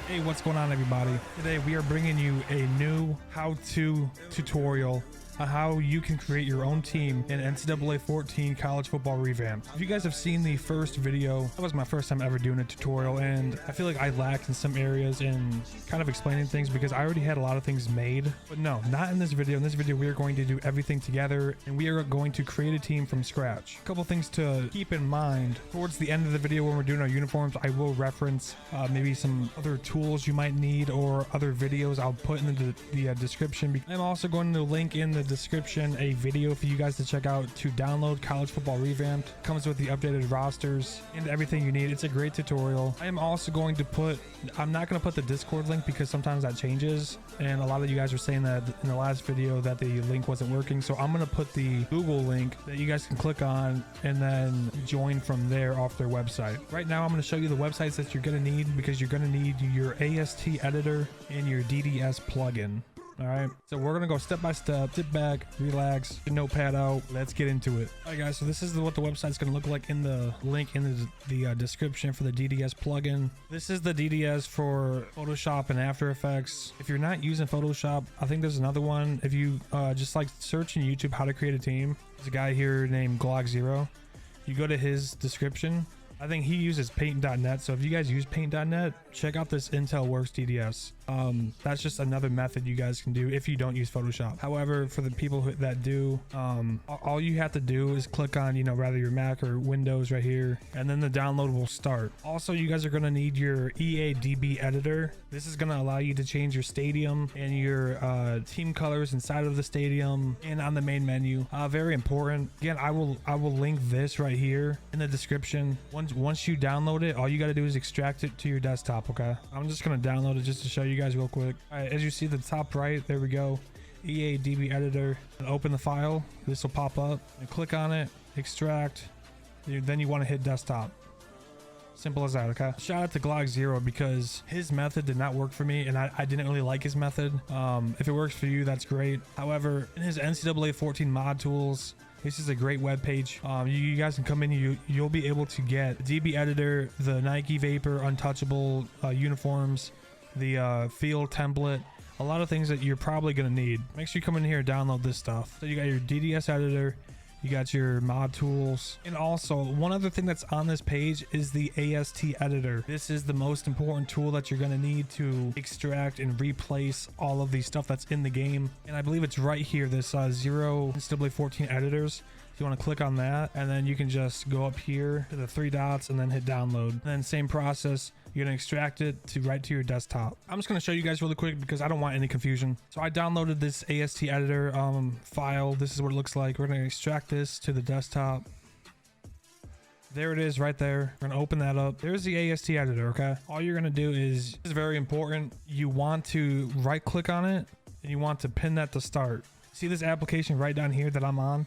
Hey, what's going on, everybody? Today we are bringing you a new how-to tutorial on how you can create your own team in NCAA 14 college football revamped. If you guys have seen the first video, that was my first time ever doing a tutorial, and I feel like I lacked in some areas in kind of explaining things because I already had a lot of things made. But no, not in this video. In this video, we are going to do everything together, and we are going to create a team from scratch. A couple things to keep in mind. Towards the end of the video when we're doing our uniforms, I will reference maybe some other tools you might need or other videos I'll put in the description. I'm also going to link in the description a video for you guys to check out to download College Football Revamped. It comes with the updated rosters and everything you need. It's a great tutorial. I am also going to I'm not going to put the Discord link because sometimes that changes, and a lot of you guys were saying that in the last video that the link wasn't working, so I'm going to put the Google link that you guys can click on and then join from there off their website. Right now I'm going to show you the websites that you're going to need, because you're going to need your AST editor and your DDS plugin. All right, so we're gonna go step by step. Sit back, relax, get your notepad out. Let's get into it. All right, guys. So this is what the website's gonna look like in the link in the description for the DDS plugin. This is the DDS for Photoshop and After Effects. If you're not using Photoshop, I think there's another one. If you just like search in YouTube how to create a team, there's a guy here named Glock 0. You go to his description. I think he uses paint.net. So if you guys use paint.net, check out this Intel Works DDS. That's just another method you guys can do if you don't use Photoshop. However, for the people that do, all you have to do is click on, rather your Mac or Windows right here, and then the download will start. Also, you guys are going to need your EADB editor. This is going to allow you to change your stadium and your team colors inside of the stadium and on the main menu. Very important. Again, I will link this right here in the description. Once you download it, all you got to do is extract it to your desktop. Okay, I'm just going to download it just to show you guys real quick. All right, as you see the top right, there we go, EADB editor, and open the file. This will pop up and click on it, extract, then you want to hit desktop. Simple as that. Okay, shout out to Glock 0 because his method did not work for me, and I didn't really like his method. If it works for you, that's great. However, in his NCAA 14 mod tools, this is a great web page. You guys can come in. You'll be able to get the DB editor, the Nike Vapor Untouchable uniforms, the field template, a lot of things that you're probably going to need. Make sure you come in here and download this stuff. So you got your DDS editor, you got your mod tools, and also one other thing that's on this page is the AST editor. This is the most important tool that you're going to need to extract and replace all of the stuff that's in the game. And I believe it's right here, this 0 NCAA 14 editors. You want to click on that, and then you can just go up here to the 3 dots and then hit download. And then same process, you're going to extract it right to your desktop. I'm just going to show you guys really quick because I don't want any confusion. So I downloaded this AST editor file. This is what it looks like. We're going to extract this to the desktop. There it is right there. We're going to open that up. There's the AST editor. Okay, all you're going to do is, this is very important, you want to right click on it and you want to pin that to start. See this application right down here that I'm on?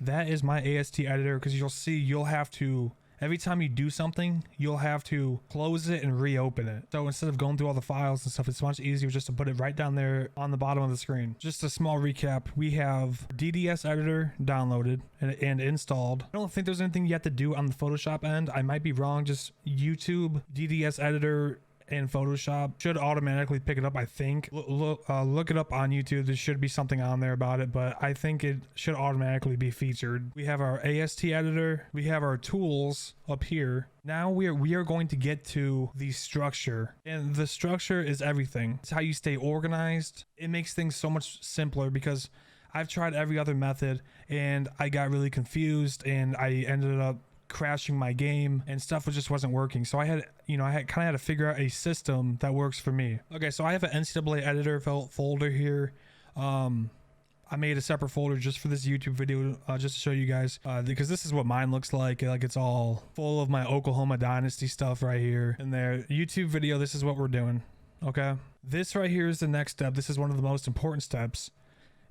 That is my AST editor, because you'll see you'll have to, every time you do something, you'll have to close it and reopen it. So instead of going through all the files and stuff, it's much easier just to put it right down there on the bottom of the screen. Just a small recap. We have DDS editor downloaded and installed. I don't think there's anything you have to do on the Photoshop end. I might be wrong. Just YouTube, DDS editor, and Photoshop should automatically pick it up. I think look it up on YouTube. There should be something on there about it, but I think it should automatically be featured. We have our AST editor, we have our tools up here. Now we are going to get to the structure, and the structure is everything. It's how you stay organized. It makes things so much simpler, because I've tried every other method and I got really confused and I ended up crashing my game and stuff just wasn't working. So I had to figure out a system that works for me. Okay, so I have an NCAA editor folder here. I made a separate folder just for this YouTube video, just to show you guys, because this is what mine looks like. Like, it's all full of my Oklahoma Dynasty stuff right here. And there, YouTube video, this is what we're doing. Okay, this right here is the next step. This is one of the most important steps,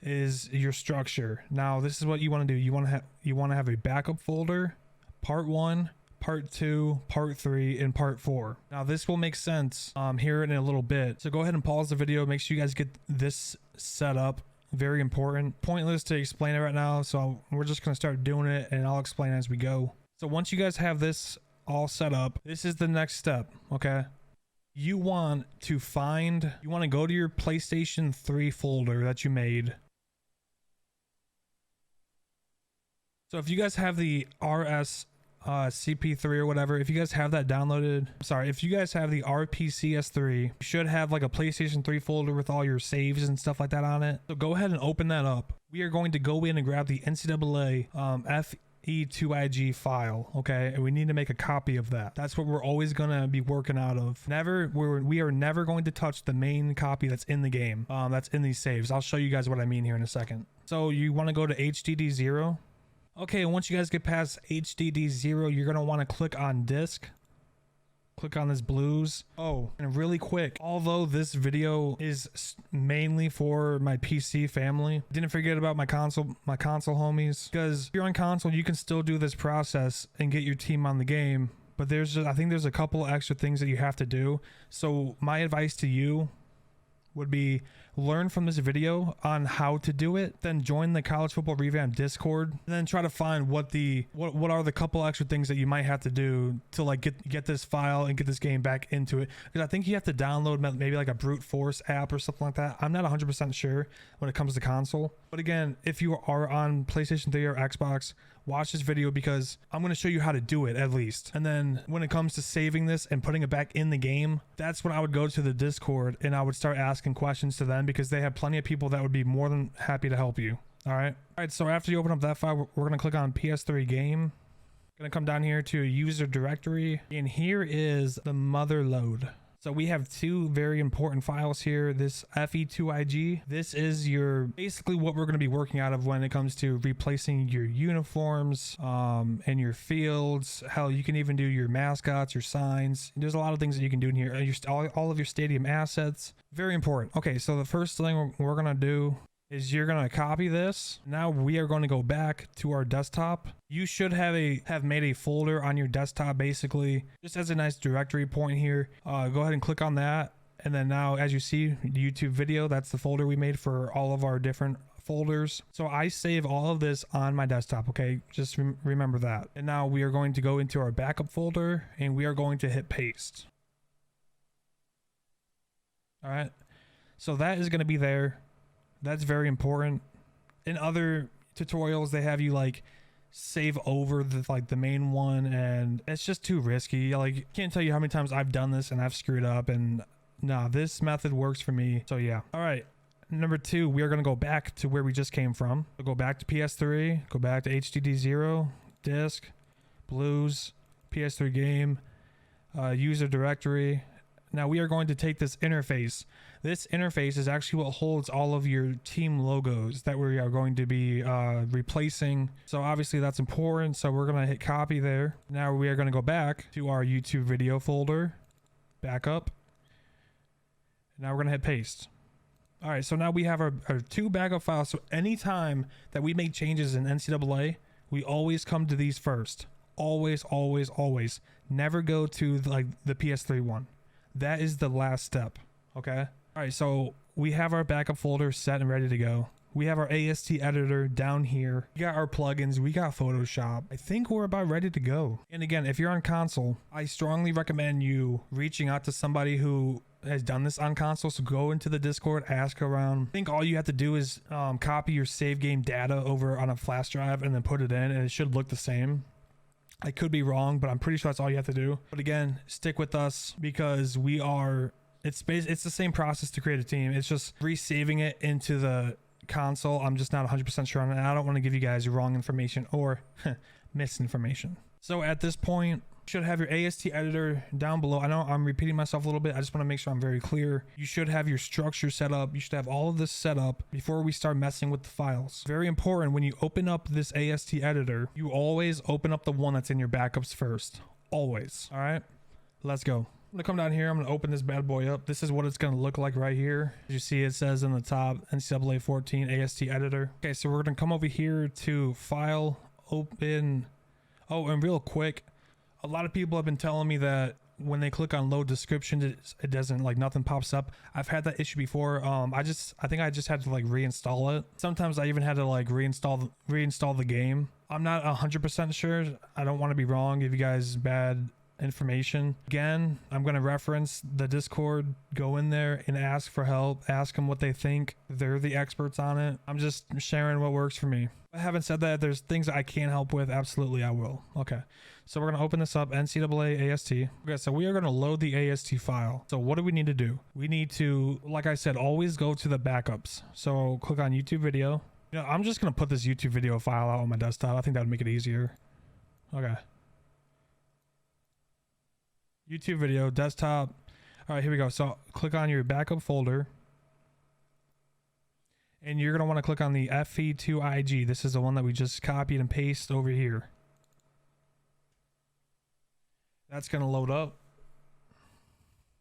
is your structure. Now this is what you want to do. You want to have a backup folder, part 1, part 2, part 3, and part 4. Now this will make sense here in a little bit. So go ahead and pause the video. Make sure you guys get this set up. Very important. Pointless to explain it right now, so we're just going to start doing it and I'll explain as we go. So once you guys have this all set up, this is the next step. Okay, you want to go to your PlayStation 3 folder that you made. So if you guys have the CP3 or whatever, if you guys have that downloaded, if you guys have the RPCS3, you should have like a PlayStation 3 folder with all your saves and stuff like that on it. So go ahead and open that up. We are going to go in and grab the NCAA FE2IG file, okay? And we need to make a copy of that. That's what we're always gonna be working out of. We are never going to touch the main copy that's in the game, that's in these saves. I'll show you guys what I mean here in a second. So you want to go to HDD0. Okay, once you guys get past HDD0, you're gonna want to click on disk. Click on this blues. Oh, and really quick, although this video is mainly for my PC family, didn't forget about my console homies, because if you're on console, you can still do this process and get your team on the game, but I think there's a couple extra things that you have to do. So my advice to you would be learn from this video on how to do it, then join the College Football Revamped Discord, and then try to find what are the couple extra things that you might have to do to like get this file and get this game back into it. Because I think you have to download maybe like a brute force app or something like that. I'm not 100% sure when it comes to console, but again, if you are on PlayStation 3 or Xbox, watch this video because I'm going to show you how to do it at least. And then when it comes to saving this and putting it back in the game, that's when I would go to the Discord and I would start asking questions to them, because they have plenty of people that would be more than happy to help you. All right, so after you open up that file, we're going to click on PS3 game. Going to come down here to user directory, and here is the mother load. So we have two very important files here. This FE2IG, this is basically what we're going to be working out of when it comes to replacing your uniforms and your fields. Hell, you can even do your mascots, your signs. There's a lot of things that you can do in here. All of your stadium assets. Very important. Okay, so the first thing we're going to do is you're going to copy this. Now we are going to go back to our desktop. You should have made a folder on your desktop, basically just as a nice directory point here. Go ahead and click on that. And then now, as you see, the YouTube video, that's the folder we made for all of our different folders. So I save all of this on my desktop. Okay, just remember that. And now we are going to go into our backup folder and we are going to hit paste. All right, so that is going to be there. That's very important. In other tutorials, they have you like save over the main one, and it's just too risky. Like, can't tell you how many times I've done this and I've screwed up, and nah, this method works for me. So yeah. All right, number 2, we are going to go back to where we just came from. So go back to PS3, go back to HDD0, disk, blues, PS3 game, user directory. Now we are going to take this interface. This interface is actually what holds all of your team logos that we are going to be replacing. So obviously that's important. So we're going to hit copy there. Now we are going to go back to our YouTube video folder, backup. Now we're going to hit paste. All right, so now we have our 2 backup files. So anytime that we make changes in NCAA, we always come to these first. Always, always, always. Never go to the PS3 one. That is the last step. Okay. All right, so we have our backup folder set and ready to go. We have our AST editor down here. We got our plugins. We got Photoshop. I think we're about ready to go. And again, if you're on console, I strongly recommend you reaching out to somebody who has done this on console. So go into the Discord, ask around. I think all you have to do is copy your save game data over on a flash drive and then put it in, and it should look the same. I could be wrong, but I'm pretty sure that's all you have to do. But again, stick with us because it's the same process to create a team. It's just resaving it into the console. I'm just not 100% sure on it. I don't want to give you guys wrong information or misinformation. So at this point, you should have your AST editor down below. I know I'm repeating myself a little bit. I just want to make sure I'm very clear. You should have your structure set up. You should have all of this set up before we start messing with the files. Very important, when you open up this AST editor, you always open up the one that's in your backups first. Always. All right, let's go. I'm gonna come down here. I'm gonna open this bad boy up. This is what it's gonna look like right here. As you see, it says in the top NCAA 14 AST editor. Okay, so we're gonna come over here to file, open. Oh, and real quick, a lot of people have been telling me that when they click on load description, it doesn't, like, nothing pops up. I've had that issue before. I think I just had to like reinstall it. Sometimes I even had to like reinstall the game. I'm not 100% sure. I don't want to be wrong, give you guys bad information. Again, I'm going to reference the Discord. Go in there and ask for help. Ask them what they think. They're the experts on it. I'm just sharing what works for me. Having said that, there's things I can't help with. Absolutely, I will. Okay, so we're going to open this up, NCAA AST. Okay, so we are going to load the AST file. So what do we need to do? We need to, like I said, always go to the backups. So click on YouTube video. You know, I'm just going to put this YouTube video file out on my desktop. I think that would make it easier. Okay. YouTube video, desktop. All right, here we go. So click on your backup folder. And you're going to want to click on the FE2IG. This is the one that we just copied and pasted over here. That's going to load up.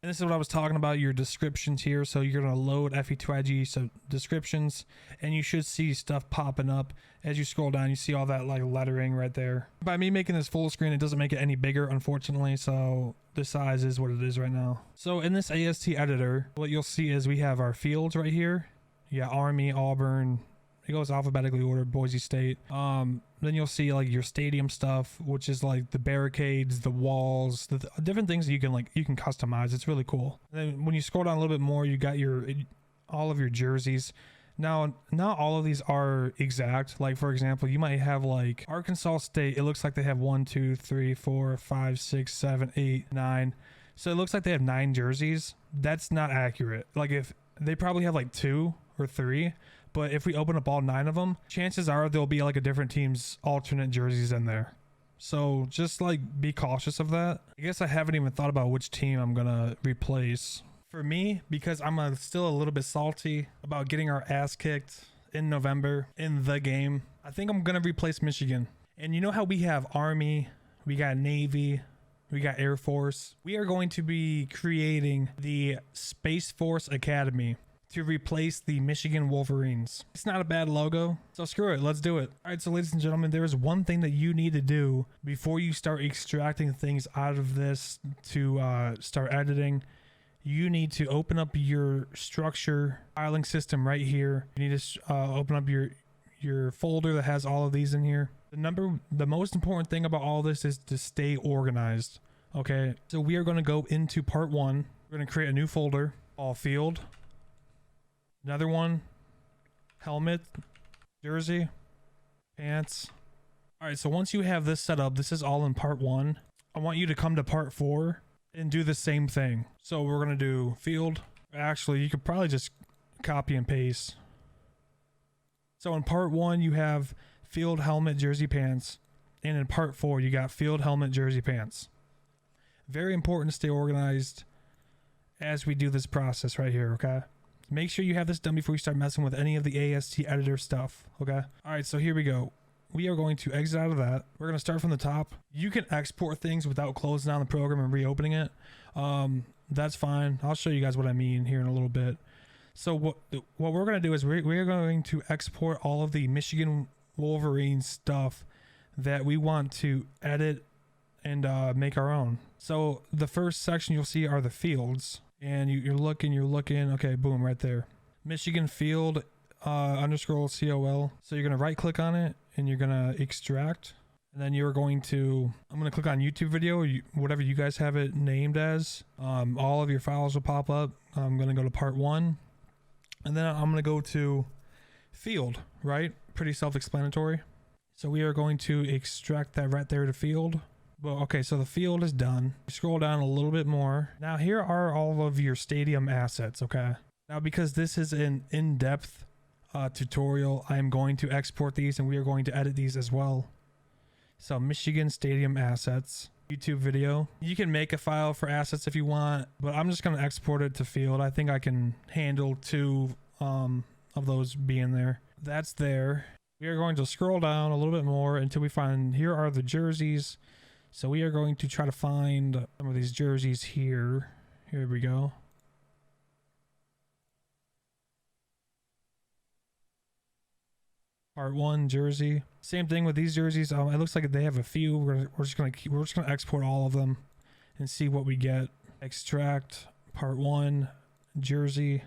And this is what I was talking about, your descriptions here. So you're going to load FE2IG, so descriptions, and you should see stuff popping up. As you scroll down, you see all that like lettering right there. By me making this full screen, it doesn't make it any bigger, unfortunately. So the size is what it is right now. So in this AST editor, what you'll see is we have our fields right here. Yeah, Army, Auburn, it goes alphabetically ordered, Boise State. Then you'll see like your stadium stuff, which is like the barricades, the walls, the different things that you can customize. It's really cool. And then when you scroll down a little bit more, you got all of your jerseys. Now, not all of these are exact. Like for example, you might have like Arkansas State. It looks like they have 1, 2, 3, 4, 5, 6, 7, 8, 9. So it looks like they have 9 jerseys. That's not accurate. Like if they probably have like 2 or 3, but if we open up all 9 of them, chances are there'll be like a different team's alternate jerseys in there. So just like be cautious of that. I guess I haven't even thought about which team I'm gonna replace. For me, because I'm still a little bit salty about getting our ass kicked in November in the game, I think I'm gonna replace Michigan. And you know how we have Army, we got Navy, we got Air Force. We are going to be creating the Space Force Academy to replace the Michigan Wolverines. It's not a bad logo, so screw it, let's do it. All right, so ladies and gentlemen, there is one thing that you need to do before you start extracting things out of this to start editing. You need to open up your structure filing system right here. You need to open up your folder that has all of these in here. The most important thing about all this is to stay organized. Okay, so we are going to go into part 1. We're going to create a new folder, all field. Another one, helmet, jersey, pants. All right, so once you have this set up, this is all in part 1. I want you to come to part 4 and do the same thing. So we're going to do field. Actually, you could probably just copy and paste. So in part 1, you have field, helmet, jersey, pants. And in part 4, you got field, helmet, jersey, pants. Very important to stay organized as we do this process right here, okay? Make sure you have this done before you start messing with any of the AST editor stuff, okay? All right, so here we go. We are going to exit out of that. We're going to start from the top. You can export things without closing down the program and reopening it. That's fine. I'll show you guys what I mean here in a little bit. So what we're going to do is we're going to export all of the Michigan Wolverine stuff that we want to edit and make our own. So the first section you'll see are the fields. And you're looking, okay, boom, right there. Michigan field underscore COL. So you're going to right click on it and you're going to extract. And then you're going to, I'm going to click on YouTube video, or whatever you guys have it named as. All of your files will pop up. I'm going to go to part 1. And then I'm going to go to field, right? Pretty self-explanatory. So we are going to extract that right there to field. Well, okay, so the field is done. Scroll down a little bit more. Now here are all of your stadium assets, okay? Now because this is an in-depth tutorial, I'm going to export these and we are going to edit these as well. So Michigan Stadium assets, YouTube video. You can make a file for assets if you want, but I'm just going to export it to field. I think I can handle 2 of those being there. That's there. We are going to scroll down a little bit more until we find, here are the jerseys. So we are going to try to find some of these jerseys here. Here we go. Part 1 jersey. Same thing with these jerseys. It looks like they have a few. We're just gonna export all of them and see what we get. Extract part 1 jersey.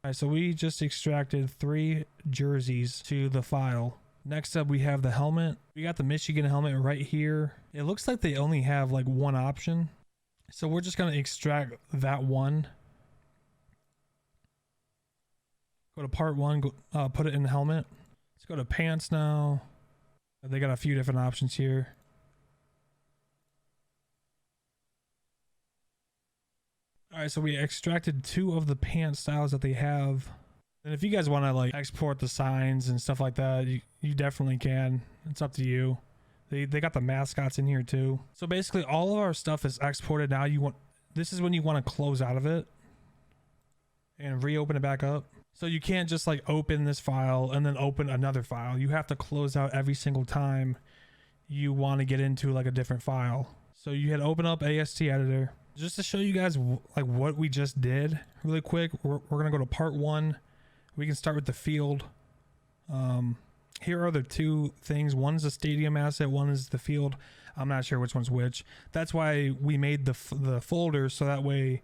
All right, so we just extracted 3 jerseys to the file. Next up, we have the helmet. We got the Michigan helmet right here. It looks like they only have like one option. So we're just going to extract that one. Go to part one, put it in the helmet. Let's go to pants now. They got a few different options here. All right, so we extracted 2 of the pant styles that they have. And if you guys want to like export the signs and stuff like that, you definitely can. It's up to you. They got the mascots in here too. So basically all of our stuff is exported now. This is when you want to close out of it and reopen it back up. So you can't just like open this file and then open another file. You have to close out every single time you want to get into like a different file. So you hit open up AST editor. Just to show you guys like what we just did really quick, we're gonna go to part 1. We can start with the field. Here are the 2 things. One's the stadium asset, one is the field. I'm not sure which one's which. That's why we made the folders, so that way,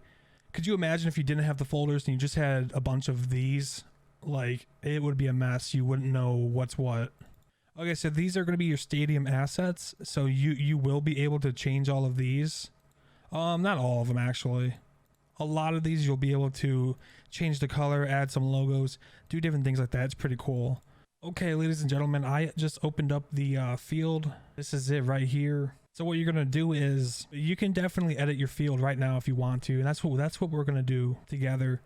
could you imagine if you didn't have the folders and you just had a bunch of these? Like, it would be a mess. You wouldn't know what's what. Okay, so these are going to be your stadium assets. So you will be able to change all of these. Not all of them, actually. A lot of these you'll be able to change the color, add some logos, do different things like that. It's pretty cool. Okay, ladies and gentlemen, I just opened up the field. This is it right here. So what you're gonna do is you can definitely edit your field right now if you want to, and that's what we're gonna do together.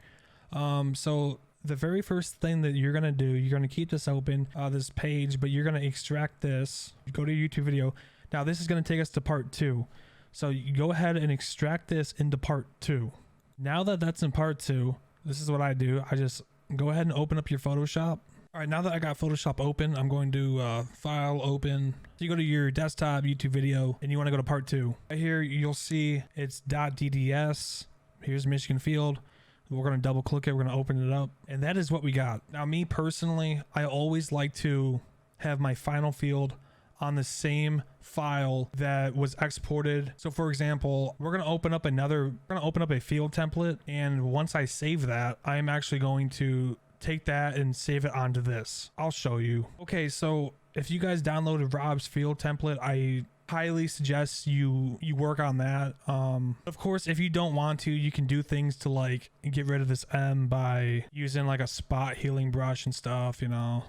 So the very first thing that you're gonna do, you're gonna keep this open, this page, but you're gonna extract this. Go to your YouTube video. Now this is gonna take us to part 2. So you go ahead and extract this into part 2. Now that that's in part 2, this is what I do. I just go ahead and open up your Photoshop. All right, now that I got Photoshop open, I'm going to file, open. So you go to your desktop, YouTube video, and you want to go to part 2. Right here, you'll see it's .dds. Here's Michigan Field. We're going to double click it. We're going to open it up. And that is what we got. Now, me personally, I always like to have my final field on the same file that was exported. So for example, we're going to open up a field template. And once I save that, I'm actually going to take that and save it onto this. I'll show you. Okay, so if you guys downloaded Rob's field template, I highly suggest you work on that. Of course, if you don't want to, you can do things to like get rid of this M by using like a spot healing brush and stuff, you know,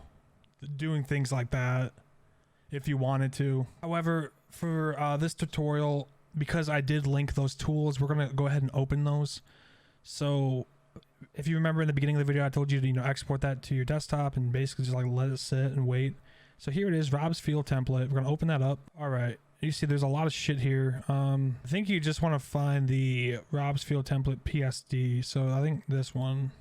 doing things like that if you wanted to. However, for this tutorial, because I did link those tools, we're gonna go ahead and open those. So if you remember in the beginning of the video, I told you to, export that to your desktop and basically just like let it sit and wait. So here it is, Rob's field template. We're gonna open that up. All right, you see there's a lot of shit here. I think you just want to find the Rob's field template PSD. So I think this one.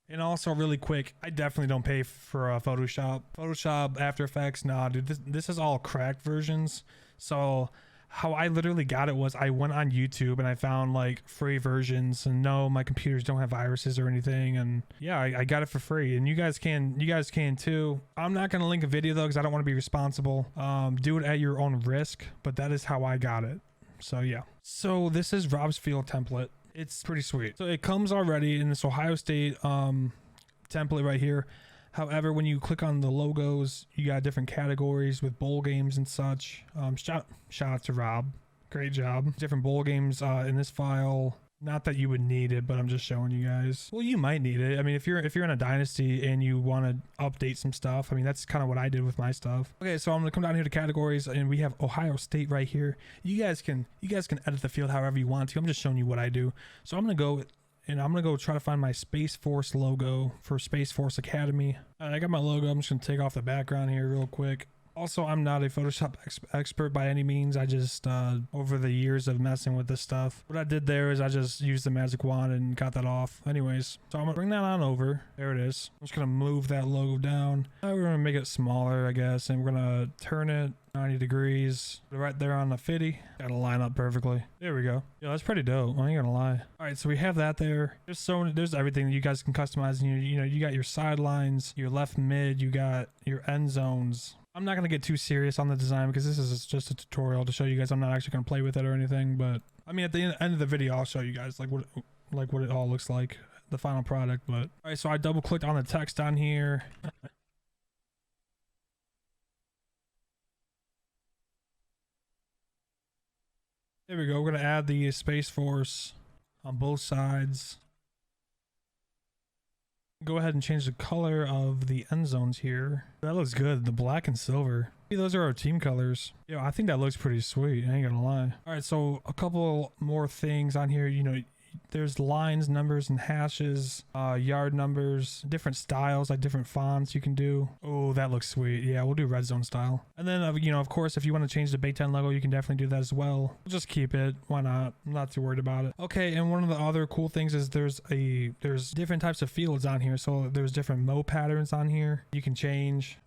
And also really quick, I definitely don't pay for Photoshop, After Effects. Nah, dude, this is all cracked versions. So how I literally got it was I went on YouTube and I found like free versions, and no, my computers don't have viruses or anything. And yeah, I got it for free, and you guys can too. I'm not gonna link a video though, because I don't want to be responsible. Do it at your own risk, but that is how I got it. So yeah. So this is Rob's field template. It's pretty sweet. So it comes already in this Ohio State template right here. However, when you click on the logos, you got different categories with bowl games and such. Shout out to Rob. Great job. Different bowl games in this file. Not that you would need it, but I'm just showing you guys. Well, you might need it. I mean, if you're in a dynasty and you want to update some stuff, I mean, that's kind of what I did with my stuff. Okay, so I'm gonna come down here to categories, and we have Ohio State right here. You guys can edit the field however you want to. I'm just showing you what I do. So I'm gonna go try to find my Space Force logo for Space Force Academy. I got my logo. I'm just gonna take off the background here real quick. Also, I'm not a Photoshop expert by any means. I just, over the years of messing with this stuff, what I did there is I just used the magic wand and got that off. Anyways, so I'm gonna bring that on over. There it is. I'm just gonna move that logo down. Now we're gonna make it smaller, I guess, and we're gonna turn it 90 degrees right there on the 50. Gotta line up perfectly. There we go. Yeah, that's pretty dope. I ain't gonna lie. All right, so we have that there. There's everything that you guys can customize. You got your sidelines, your left mid, you got your end zones. I'm not going to get too serious on the design because this is just a tutorial to show you guys. I'm not actually going to play with it or anything, but I mean, at the end of the video, I'll show you guys like what it all looks like, the final product. But all right, so I double clicked on the text on here. There we go. We're gonna add the Space Force on both sides. Go ahead and change the color of the end zones here. That looks good. The black and silver. Those are our team colors. Yeah, I think that looks pretty sweet. I ain't gonna lie. All right, so a couple more things on here. You know, there's lines, numbers, and hashes, yard numbers, different styles, like different fonts you can do. Oh, that looks sweet. Yeah, we'll do red zone style. And then, you know, of course, if you want to change the Big Ten logo, you can definitely do that as well. We'll just keep it. Why not? I'm not too worried about it. Okay, and one of the other cool things is there's different types of fields on here. So there's different mow patterns on here. You can change.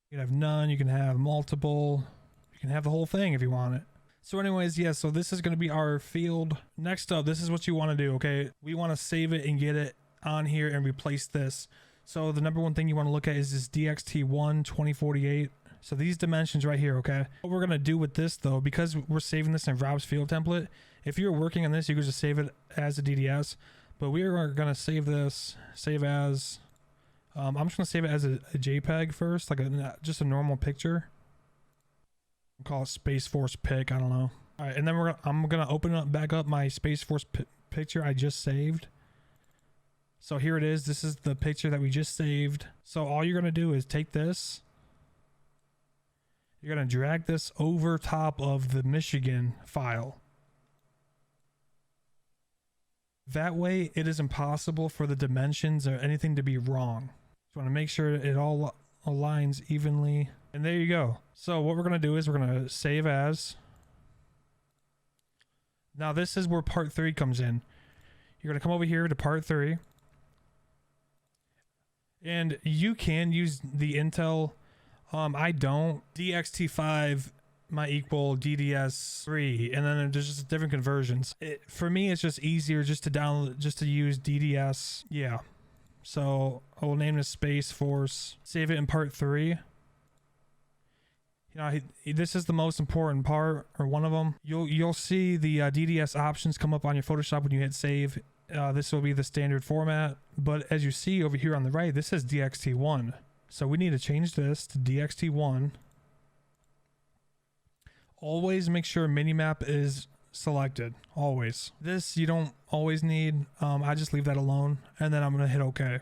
You can have none. You can have multiple. You can have the whole thing if you want it. So anyways, yeah, so this is going to be our field. Next up, this is what you want to do, okay? We want to save it and get it on here and replace this. So the number one thing you want to look at is this DXT1 2048. So these dimensions right here, okay? What we're going to do with this, though, because we're saving this in Rob's field template, if you're working on this, you could just save it as a DDS. But we are going to save this, save as... I'm just going to save it as a JPEG first, like just a normal picture. Call it Space Force pic. I don't know. All right, and then I'm gonna open up back up my Space Force picture I just saved. So here it is. This is the picture that we just saved. So all you're gonna do is take this. You're gonna drag this over top of the Michigan file. That way, it is impossible for the dimensions or anything to be wrong. Just want to make sure it all aligns evenly. And there you go. So what we're going to do is we're going to save as. Now this is where part 3 comes in. You're going to come over here to part 3. And you can use the Intel. I don't. DXT5 might equal DDS 3. And then there's just different conversions. For me, it's just easier just to download, just to use DDS. Yeah. So I will name this Space Force. Save it in part 3. You know, this is the most important part, or one of them. You'll see the DDS options come up on your Photoshop when you hit save. This will be the standard format, but as you see over here on the right, this is DXT1. So we need to change this to DXT1. Always make sure minimap is selected. Always. This you don't always need. I just leave that alone, and then I'm gonna hit OK.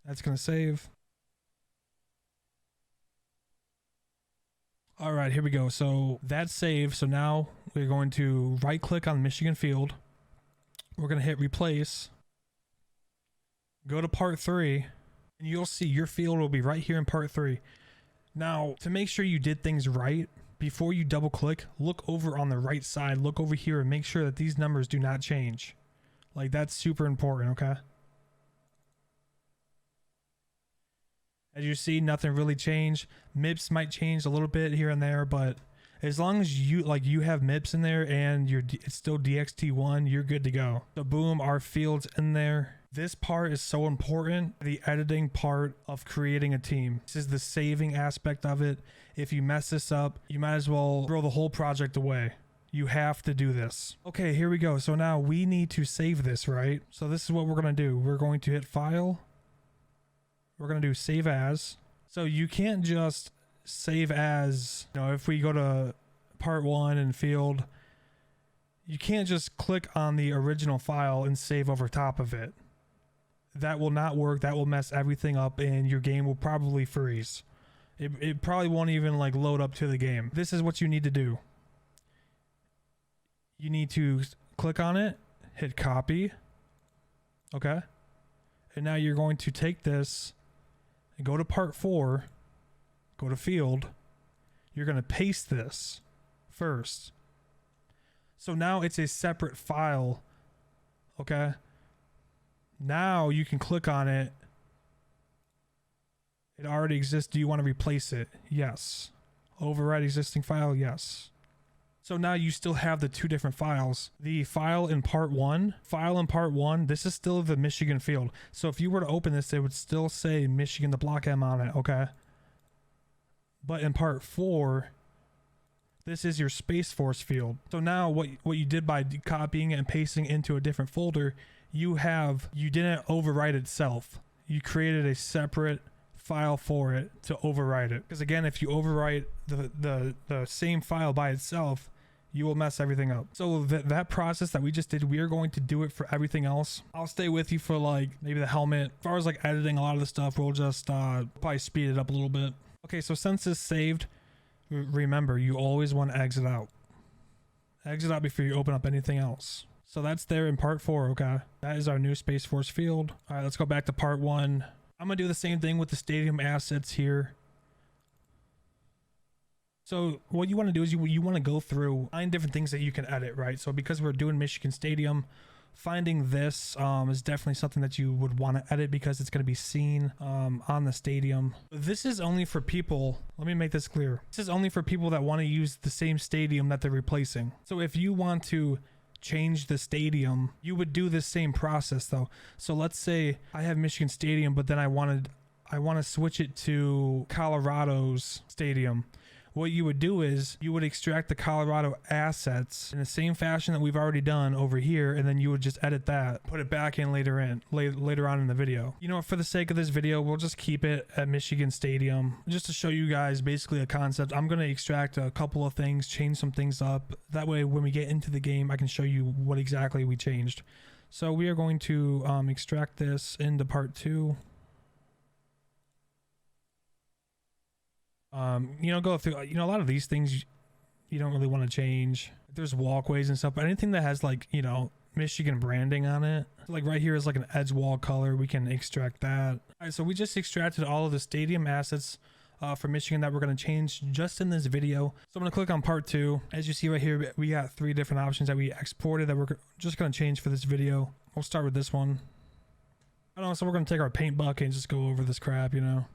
That's gonna save. All right, here we go. So that's saved. So now we're going to right click on Michigan field. We're going to hit replace. Go to part 3 and you'll see your field will be right here in part 3. Now, to make sure you did things right, before you double click, look over on the right side, look over here and make sure that these numbers do not change. Like, that's super important, okay? As you see, nothing really changed. MIPS might change a little bit here and there, but as long as you have MIPS in there and it's still DXT1, you're good to go. So boom, our field's in there. This part is so important, the editing part of creating a team. This is the saving aspect of it. If you mess this up, you might as well throw the whole project away. You have to do this. Okay, here we go. So now we need to save this, right? So this is what we're gonna do. We're going to hit File. We're going to do save as. So you can't just save as, you know, if we go to part 1 and field, you can't just click on the original file and save over top of it. That will not work. That will mess everything up and your game will probably freeze. It probably won't even like load up to the game. This is what you need to do. You need to click on it, hit copy. Okay. And now you're going to take this and go to part 4, go to field. You're going to paste this first. So now it's a separate file. Okay. Now you can click on it. It already exists. Do you want to replace it? Yes. Override existing file? Yes. So now you still have the two different files. The file in part 1, this is still the Michigan field. So if you were to open this, it would still say Michigan, the block M on it, okay? But in part 4, this is your Space Force field. So now what you did by copying it and pasting into a different folder, you didn't overwrite itself. You created a separate file for it to overwrite it. Because again, if you overwrite the same file by itself, you will mess everything up. So that process that we just did, we are going to do it for everything else. I'll stay with you for like maybe the helmet. As far as like editing a lot of the stuff, we'll just probably speed it up a little bit. Okay, so since it's saved, remember, you always want to exit out. Exit out before you open up anything else. So that's there in part 4, okay? That is our new Space Force field. All right, let's go back to part 1. I'm gonna do the same thing with the stadium assets here. So what you want to do is you want to go through 9 different things that you can edit, right? So because we're doing Michigan Stadium, finding this is definitely something that you would want to edit because it's going to be seen on the stadium. This is only for people, let me make this clear. This is only for people that want to use the same stadium that they're replacing. So if you want to change the stadium, you would do this same process though. So let's say I have Michigan Stadium, but then I want to switch it to Colorado's stadium. What you would do is you would extract the Colorado assets in the same fashion that we've already done over here, and then you would just edit that, put it back in later on in the video. You know what, for the sake of this video, we'll just keep it at Michigan Stadium just to show you guys basically a concept. I'm going to extract a couple of things, change some things up. That way when we get into the game, I can show you what exactly we changed. So we are going to extract this into part 2. You know, go through, you know, a lot of these things you don't really want to change. There's walkways and stuff, but anything that has like, you know, Michigan branding on it, like right here is like an edge wall color, we can extract that. All right, so we just extracted all of the stadium assets for Michigan that we're going to change just in this video. So I'm going to click on part 2. As you see right here, we got 3 different options that we exported that we're just going to change for this video. We'll start with this one. I don't know, so we're going to take our paint bucket and just go over this crap, you know.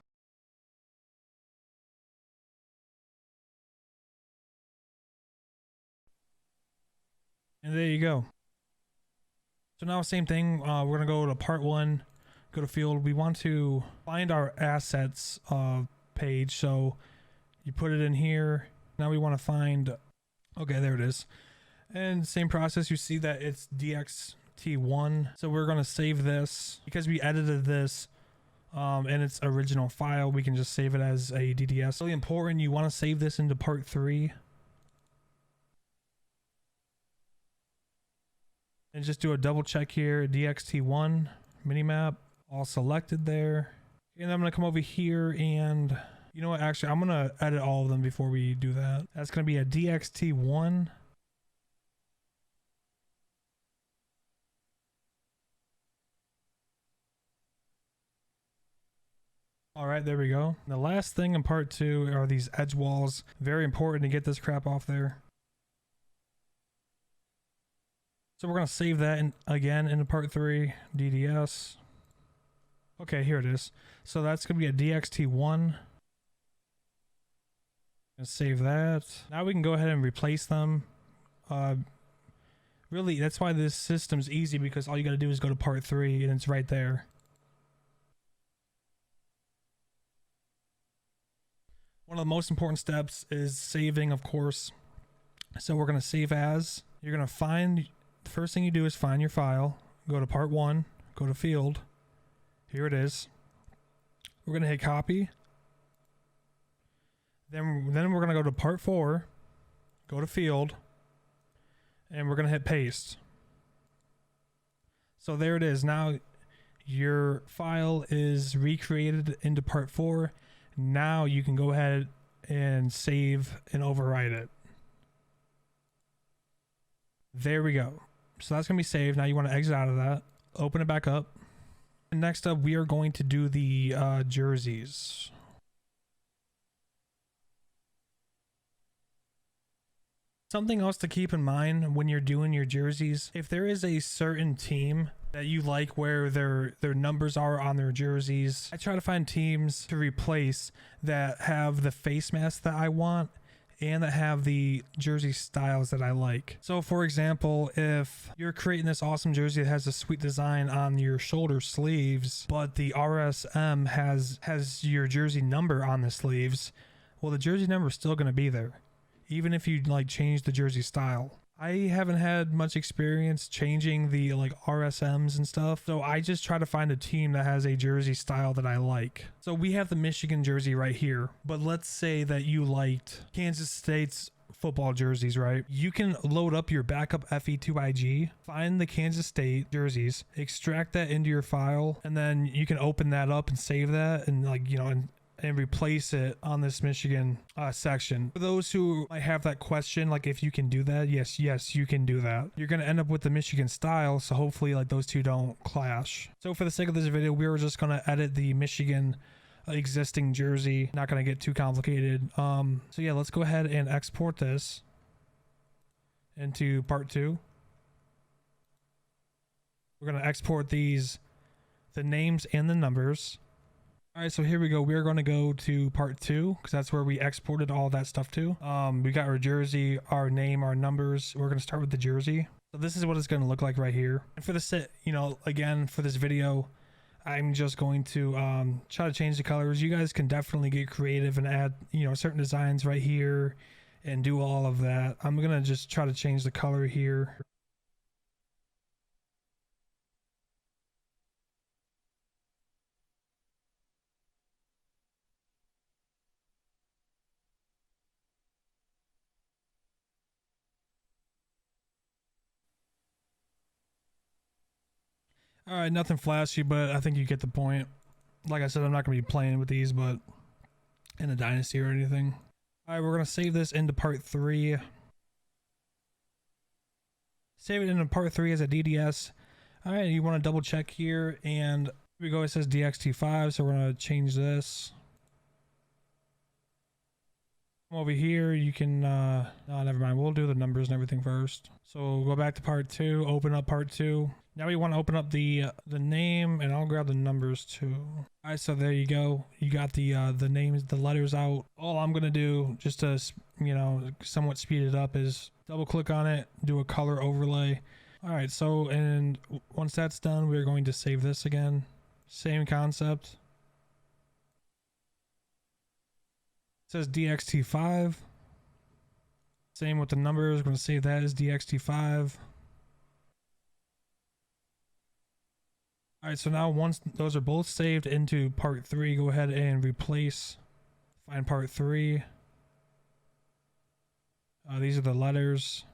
And there you go. So now same thing, we're gonna go to part 1, go to field. We want to find our assets page, so you put it in here. Now we want to find, okay, there it is. And same process, you see that it's DXT1. So we're gonna save this because we edited this in its original file. We can just save it as a DDS. Really important, you want to save this into part 3. And just do a double check here, DXT1 minimap, all selected there. And I'm gonna come over here and, you know what, actually I'm gonna edit all of them before we do that. That's gonna be a DXT1. All right, there we go. The last thing in part 2 are these edge walls. Very important to get this crap off there. So we're going to save that again into part 3, DDS. Okay, here it is. So that's going to be a DXT1. Save that. Now we can go ahead and replace them. Really, that's why this system's easy, because all you got to do is go to part 3 and it's right there. One of the most important steps is saving, of course. So we're going to save as. You're going to find... The first thing you do is find your file, go to part 1, go to field. Here it is. We're going to hit copy. Then we're going to go to part 4, go to field, and we're going to hit paste. So there it is. Now your file is recreated into part 4. Now you can go ahead and save and overwrite it. There we go. So that's going to be saved. Now you want to exit out of that, open it back up. And next up, we are going to do the jerseys. Something else to keep in mind when you're doing your jerseys, if there is a certain team that you like where their numbers are on their jerseys, I try to find teams to replace that have the face mask that I want and that have the jersey styles that I like. So for example, if you're creating this awesome jersey that has a sweet design on your shoulder sleeves, but the RSM has your jersey number on the sleeves, well, the jersey number is still going to be there, even if you like change the jersey style. I haven't had much experience changing the like RSMs and stuff, so I just try to find a team that has a jersey style that I like. So we have the Michigan jersey right here, but let's say that you liked Kansas State's football jerseys, right? You can load up your backup FE2IG, find the Kansas State jerseys, extract that into your file, and then you can open that up and save that and like, you know, and replace it on this Michigan section. For those who might have that question, like if you can do that, yes, you can do that. You're gonna end up with the Michigan style, so hopefully like those two don't clash. So for the sake of this video, we were just gonna edit the Michigan existing jersey, not gonna get too complicated. So yeah, let's go ahead and export this into part 2. We're gonna export these, the names and the numbers. All right, so here we go. We're going to go to part 2 because that's where we exported all that stuff to. We got our jersey, our name, our numbers. We're going to start with the jersey. So this is what it's going to look like right here. And for the set, you know, again, for this video, I'm just going to try to change the colors. You guys can definitely get creative and add, you know, certain designs right here and do all of that. I'm going to just try to change the color here. All right, nothing flashy, but I think you get the point. Like I said, I'm not going to be playing with these, but in a dynasty or anything. All right, we're going to save this into part 3. Save it into part 3 as a DDS. All right, you want to double check here, and here we go. It says DXT5, so we're going to change this. Over here, you can, no, never mind. We'll do the numbers and everything first. So we'll go back to part 2, open up part 2. Now we want to open up the name, and I'll grab the numbers too. All right, so there you go. You got the names, the letters out. All I'm gonna do, just to, you know, somewhat speed it up, is double click on it, do a color overlay. All right, so and once that's done, we're going to save this again. Same concept. It says DXT5. Same with the numbers. We're going to save that as DXT5. All right, so now once those are both saved into part 3, go ahead and replace. Find part 3. These are the letters.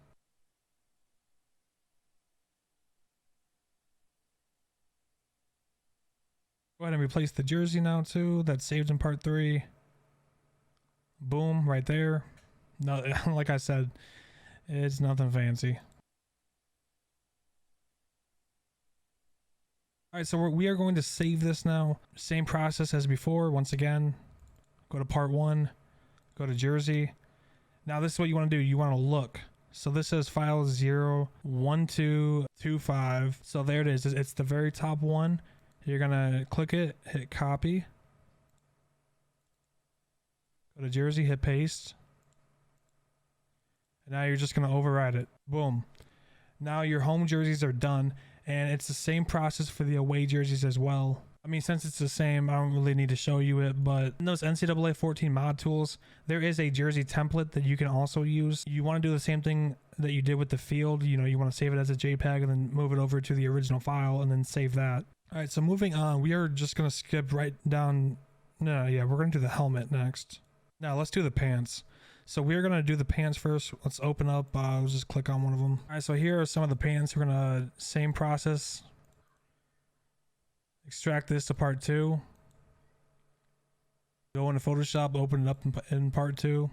Go ahead and replace the jersey now too. That's saved in part 3. Boom, right there. No, like I said, it's nothing fancy. All right, so we are going to save this now. Same process as before. Once again, go to part 1, go to jersey. Now this is what you want to do. You want to look. So this says file 01225. So there it is. It's the very top one. You're gonna click it, hit copy. Go to jersey, hit paste. And now you're just gonna override it. Boom. Now your home jerseys are done. And it's the same process for the away jerseys as well. I mean, since it's the same, I don't really need to show you it, but in those NCAA 14 mod tools, there is a jersey template that you can also use. You want to do the same thing that you did with the field. You know, you want to save it as a JPEG and then move it over to the original file and then save that. All right, so moving on, we are just going to skip right down. No, yeah, we're going to do the helmet next. Now let's do the pants. So we're going to do the pants first. Let's open up, let's just click on one of them. All right, so here are some of the pants. We're going to, same process. Extract this to part 2. Go into Photoshop, open it up in part 2.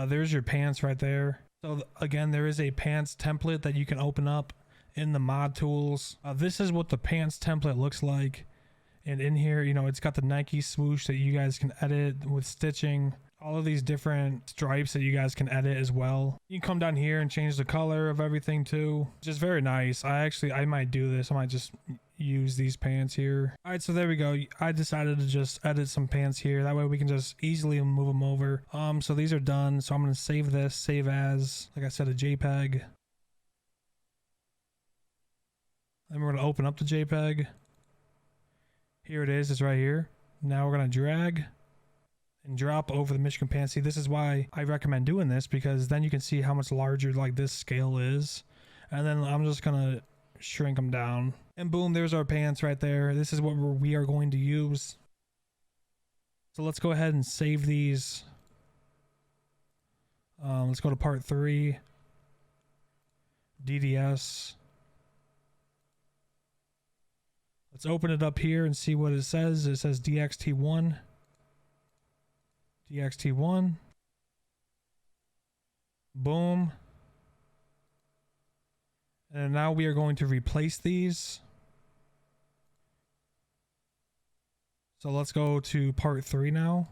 There's your pants right there. So again, there is a pants template that you can open up in the mod tools. This is what the pants template looks like. And in here, you know, it's got the Nike swoosh that you guys can edit with stitching. All of these different stripes that you guys can edit as well. You can come down here and change the color of everything too. Just very nice. I might do this. I might just use these pants here. All right, so there we go. I decided to just edit some pants here. That way we can just easily move them over. So these are done. So I'm going to save this, save as, like I said, a JPEG. Then we're going to open up the JPEG. Here it is, it's right here. Now we're going to drag and drop over the Michigan pants. See, this is why I recommend doing this, because then you can see how much larger like this scale is. And then I'm just gonna shrink them down, and boom, there's our pants right there. This is what we are going to use. So let's go ahead and save these. Let's go to part 3, DDS. Let's open it up here and see what it says. It says DXT1. DXT1. Boom. And now we are going to replace these. So let's go to part 3 now.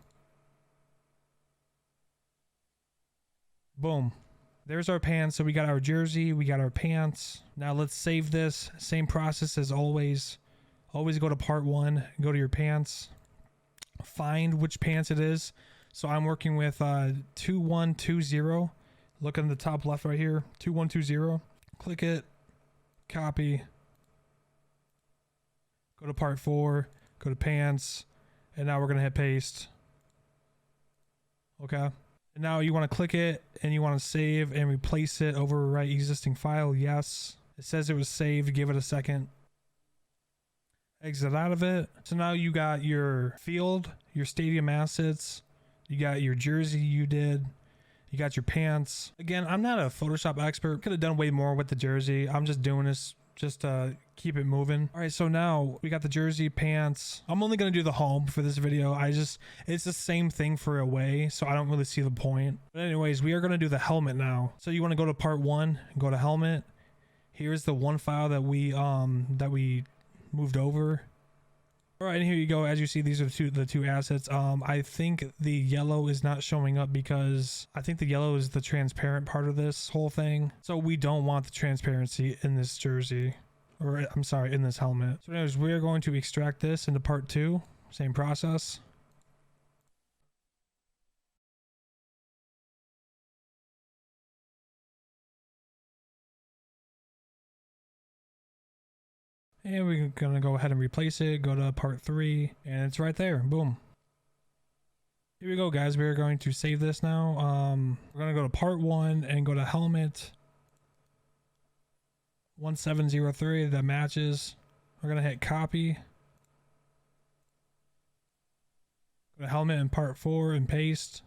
Boom. There's our pants. So we got our jersey, we got our pants. Now let's save this. Same process as always. Always go to part 1, go to your pants, find which pants it is. So I'm working with 2120. Look in the top left right here, 2120. Click it, copy, go to part 4, go to pants, and now we're gonna hit paste. Okay. And now you want to click it and you want to save and replace it, overwrite existing file. Yes. It says it was saved. Give it a second. Exit out of it. So now you got your field, your stadium assets, you got your jersey you did, you got your pants. Again, I'm not a Photoshop expert. Could have done way more with the jersey. I'm just doing this just to keep it moving. All right, so now we got the jersey, pants. I'm only going to do the home for this video. It's the same thing for away, so I don't really see the point. But anyways, we are going to do the helmet now. So you want to go to part 1, go to helmet. Here's the one file that we moved over. All right, and here you go. As you see, these are the two assets. I think the yellow is not showing up because I think the yellow is the transparent part of this whole thing. So we don't want the transparency in this jersey, or I'm sorry, in this helmet. So anyways, we're going to extract this into part 2. Same process. And we're gonna go ahead and replace it. Go to part 3, and it's right there. Boom. Here we go, guys. We're going to save this now. We're gonna go to part 1 and go to helmet 1703. That matches. We're gonna hit copy. Go to helmet in part 4 and paste.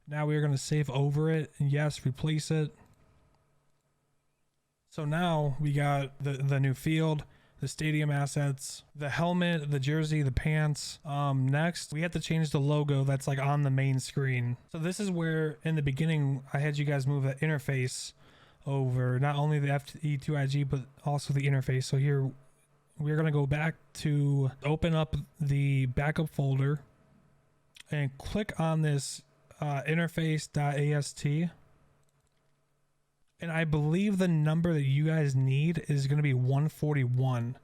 Now we're gonna save over it, and yes, replace it. So now we got the new field, the stadium assets, the helmet, the jersey, the pants. Next, we have to change the logo that's like on the main screen. So this is where in the beginning, I had you guys move the interface over, not only the FE2IG, but also the interface. So here we're going to go back to open up the backup folder and click on this interface.ast. And I believe the number that you guys need is going to be 141.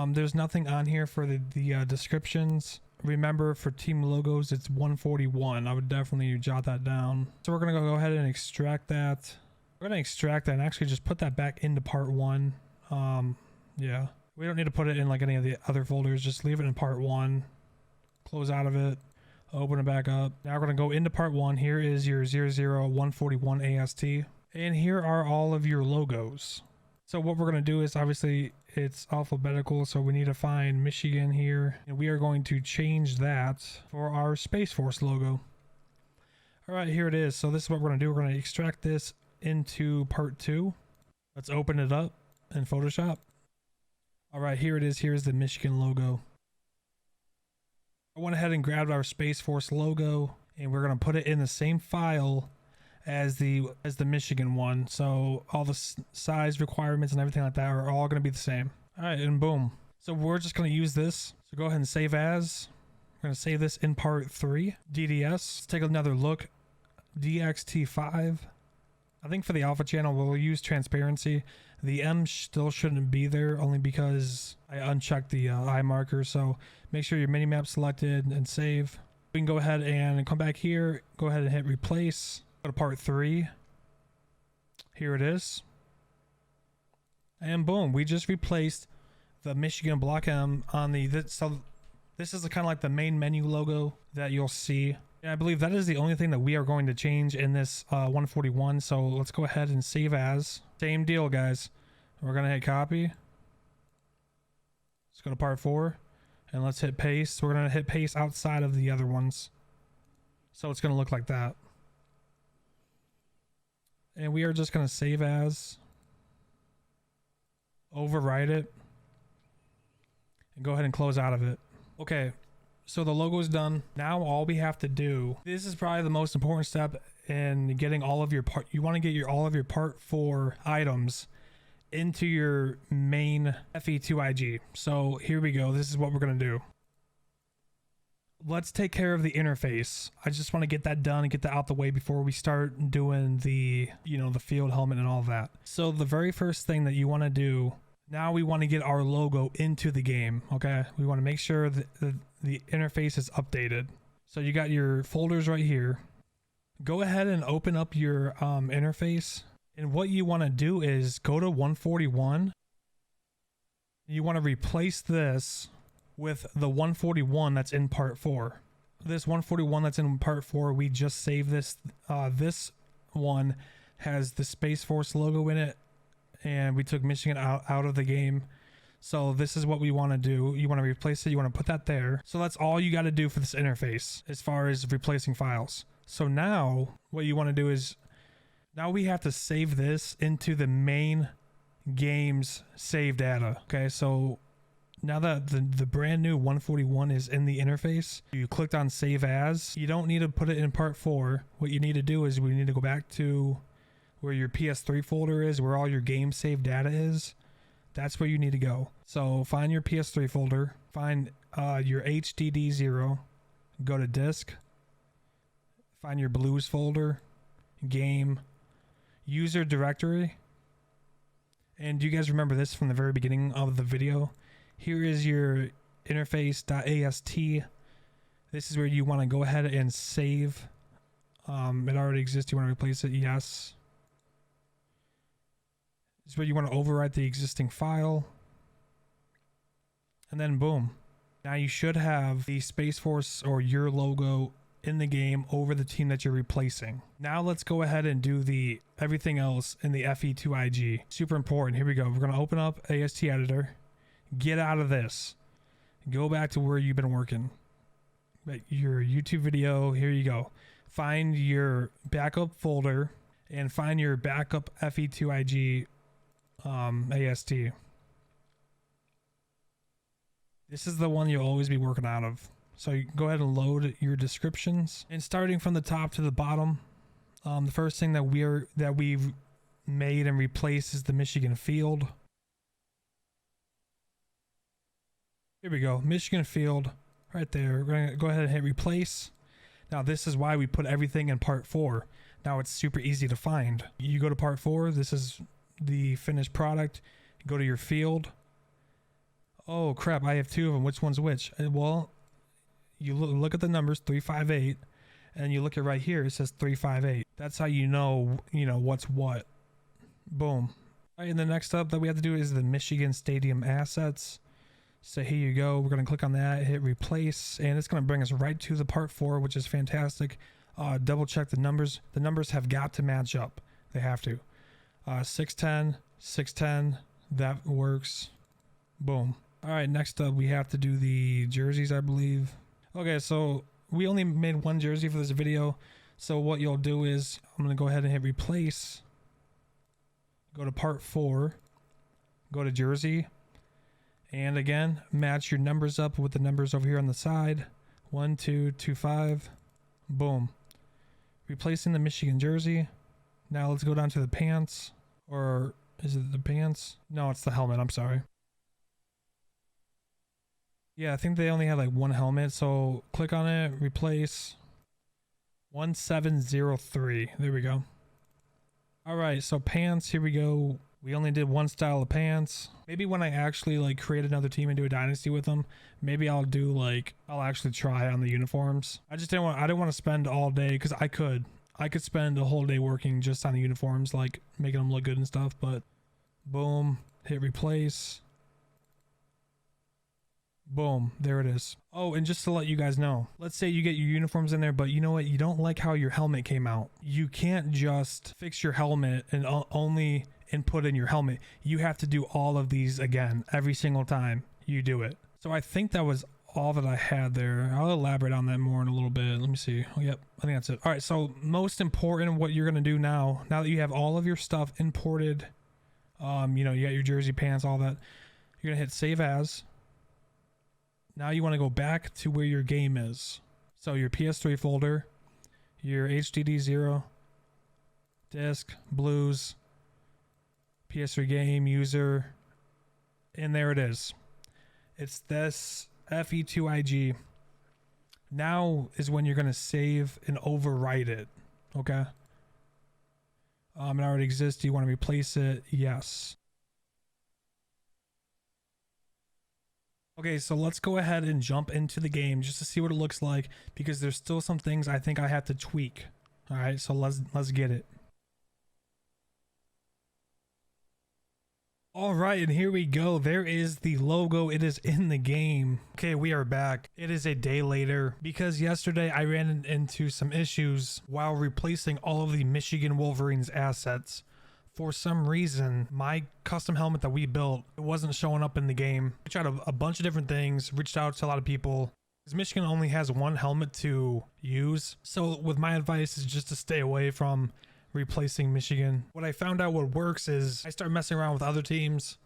There's nothing on here for the descriptions. Remember, for team logos, it's 141. I would definitely jot that down. So we're going to go ahead and extract that. We're going to extract that and actually just put that back into part 1. Yeah. We don't need to put it in like any of the other folders. Just leave it in part 1. Close out of it. Open it back up. Now we're going to go into part 1. Here is your 00141 AST. And here are all of your logos. So what we're going to do is, obviously it's alphabetical, so we need to find Michigan here, and we are going to change that for our Space Force logo. All right, here it is. So this is what we're going to do. We're going to extract this into part 2. Let's open it up in Photoshop. All right, here it is. Here's the Michigan logo. I went ahead and grabbed our Space Force logo, and we're going to put it in the same file as the Michigan one. So all the size requirements and everything like that are all going to be the same. All right, and boom. So we're just going to use this. So go ahead and save as. We're going to save this in part 3. DDS. Let's take another look. DXT5. I think for the alpha channel, we'll use transparency. The M still shouldn't be there, only because I unchecked the eye marker. So make sure your minimap selected and save. We can go ahead and come back here. Go ahead and hit replace. Go to part 3. Here it is. And boom, we just replaced the Michigan block M on the, so This is kind of like the main menu logo that you'll see. And I believe that is the only thing that we are going to change in this 141. So let's go ahead and save as. Same deal, guys. We're going to hit copy. Let's go to part 4 and let's hit paste. We're going to hit paste outside of the other ones. So it's going to look like that. And we are just going to save as, overwrite it, and go ahead and close out of it. Okay, so the logo is done. Now all we have to do, this is probably the most important step in getting all of your part. You want to get all of your part 4 items into your main FE2IG. So here we go. This is what we're going to do. Let's take care of the interface. I just want to get that done and get that out the way before we start doing the, the field helmet and all that. So the very first thing that you want to do, now we want to get our logo into the game. Okay, we want to make sure that the interface is updated. So you got your folders right here. Go ahead and open up your interface, and what you want to do is go to 141. You want to replace this with the 141 that's in part 4. This 141 that's in part 4, we just saved this. This one has the Space Force logo in it, and we took Michigan out of the game. So this is what we want to do. You want to replace it. You want to put that there. So that's all you got to do for this interface as far as replacing files. So now what you want to do is, now we have to save this into the main game's save data. Okay, so now that the brand new 141 is in the interface, you clicked on save as. You don't need to put it in part 4. What you need to do is we need to go back to where your PS3 folder is, where all your game save data is. That's where you need to go. So find your PS3 folder, find your HDD0, go to disk, find your blues folder, game, user directory. And do you guys remember this from the very beginning of the video? Here is your interface.ast. This is where you want to go ahead and save. It already exists. You want to replace it? Yes. This is where you want to overwrite the existing file. And then boom. Now you should have the Space Force or your logo in the game over the team that you're replacing. Now let's go ahead and do the everything else in the FE2IG. Super important. Here we go. We're going to open up AST editor. Get out of this. Go back to where you've been working. Your YouTube video. Here you go. Find your backup folder and find your backup FE2IG AST. This is the one you'll always be working out of. So you go ahead and load your descriptions. And starting from the top to the bottom, the first thing that we've made and replaced is the Michigan field. Here we go, Michigan field, right there. We're gonna go ahead and hit replace. Now this is why we put everything in part 4. Now it's super easy to find. You go to part 4, this is the finished product. Go to your field. Oh crap, I have 2 of them. Which one's which? Well, you look at the numbers 358, and you look at right here, it says 358. That's how you know what's what. Boom. All right, and the next up that we have to do is the Michigan Stadium assets. So here you go. We're going to click on that, hit replace, and it's going to bring us right to the part 4, which is fantastic. Double check the numbers. The numbers have got to match up. They have to. 610, 610, that works. Boom. All right, next up we have to do the jerseys, I believe. Okay, so we only made 1 jersey for this video. So what you'll do is I'm going to go ahead and hit replace. Go to part 4. Go to jersey. And again, match your numbers up with the numbers over here on the side. 1, 2, 2, 5. Boom. Replacing the Michigan jersey. Now let's go down to the pants. Or is it the pants? No, it's the helmet. I'm sorry. Yeah, I think they only had like 1 helmet. So click on it, replace. 1703. There we go. All right, so pants, here we go. We only did 1 style of pants. Maybe when I actually like create another team and do a dynasty with them, maybe I'll actually try on the uniforms. I didn't want to spend all day, because I could spend a whole day working just on the uniforms, like making them look good and stuff, but boom, hit replace. Boom, there it is. Oh, and just to let you guys know, let's say you get your uniforms in there, but you know what? You don't like how your helmet came out. You can't just fix your helmet and only input in your helmet. You have to do all of these again every single time you do it. So I think that was all that I had there. I'll elaborate on that more in a little bit. Let me see. Oh, yep, I think that's it. All right, so most important, what you're gonna do now that you have all of your stuff imported, you know, you got your jersey, pants, all that, you're gonna hit save as. Now you want to go back to where your game is. So your PS3 folder, your HDD0, disk, blues, PS3 game, user, and there it is. It's this FE2IG. Now is when you're going to save and overwrite it. Okay. It already exists. Do you want to replace it? Yes. Okay, so let's go ahead and jump into the game just to see what it looks like, because there's still some things I think I have to tweak. All right, so let's get it. All right, and here we go. There is the logo. It is in the game. Okay, we are back. It is a day later because yesterday I ran into some issues while replacing all of the Michigan Wolverines assets. For some reason, my custom helmet that we built, it wasn't showing up in the game. We tried a bunch of different things, reached out to a lot of people. Because Michigan only has one helmet to use. So with my advice is just to stay away from replacing Michigan. What I found out what works is I start messing around with other teams.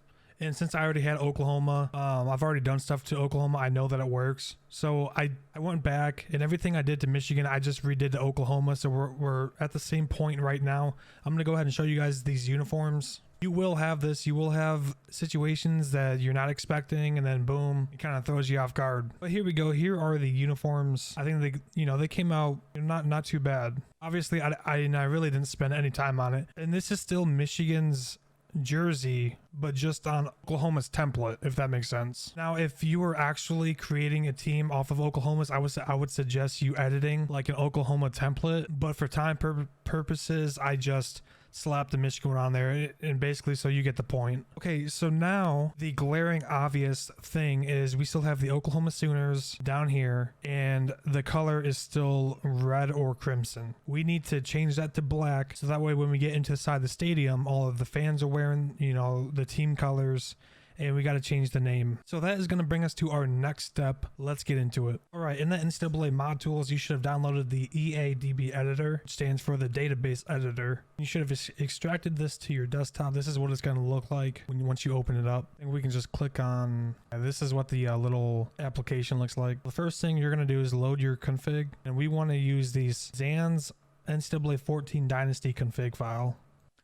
And since I already had Oklahoma, I've already done stuff to Oklahoma. I know that it works. So I went back and everything I did to Michigan, I just redid to Oklahoma. So we're at the same point right now. I'm going to go ahead and show you guys these uniforms. You will have this. You will have situations that you're not expecting, and then boom, it kind of throws you off guard. But here we go. Here are the uniforms. I think they came out not too bad. Obviously, I really didn't spend any time on it. And this is still Michigan's jersey, but just on Oklahoma's template, if that makes sense. Now, if you were actually creating a team off of Oklahoma's, I would suggest you editing like an Oklahoma template, but for time purposes, I just slap the Michigan one on there, and basically so you get the point. Okay, so now the glaring obvious thing is we still have the Oklahoma Sooners down here, and the color is still red or crimson. We need to change that to black, so that way when we get into the side of the stadium, all of the fans are wearing, you know, the team colors, and we got to change the name. So that is going to bring us to our next step. Let's get into it. All right, in the NCAA mod tools, you should have downloaded the EADB editor, which stands for the database editor. You should have extracted this to your desktop. This is what it's going to look like once you open it up. And we can just click on, this is what the little application looks like. The first thing you're going to do is load your config, and we want to use these Zan's NCAA 14 Dynasty config file.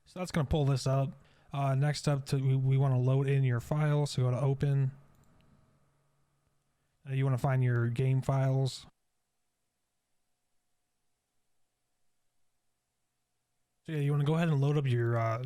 So that's going to pull this up. Next up, we want to load in your file, so go to open. You want to find your game files. So yeah, you want to go ahead and load up your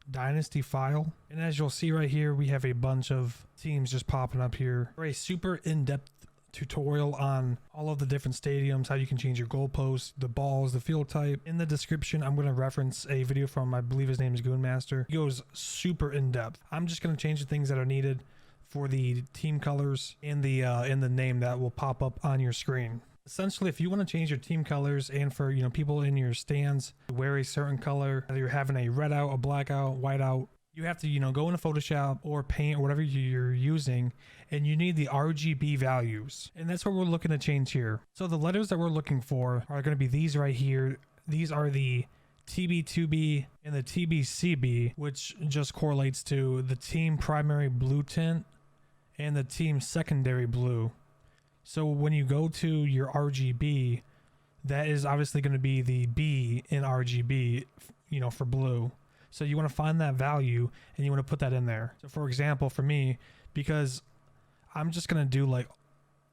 Dynasty file. And as you'll see right here, we have a bunch of teams just popping up here. For a super in-depth tutorial on all of the different stadiums, how you can change your goalposts, the balls, the field type. In the description, I'm going to reference a video from, I believe his name is Goonmaster. He goes super in depth. I'm just going to change the things that are needed for the team colors and the name that will pop up on your screen. Essentially, if you want to change your team colors and for, you know, people in your stands to wear a certain color, whether you're having a red out, a black out, white out, you have to, you know, go into Photoshop or Paint or whatever you're using, and you need the RGB values. And that's what we're looking to change here. So the letters that we're looking for are going to be these right here. These are the TB2B and the TBCB, which just correlates to the team primary blue tint and the team secondary blue. So when you go to your RGB, that is obviously going to be the B in RGB, you know, for blue. So you want to find that value and you want to put that in there. So for example, for me, because I'm just going to do like,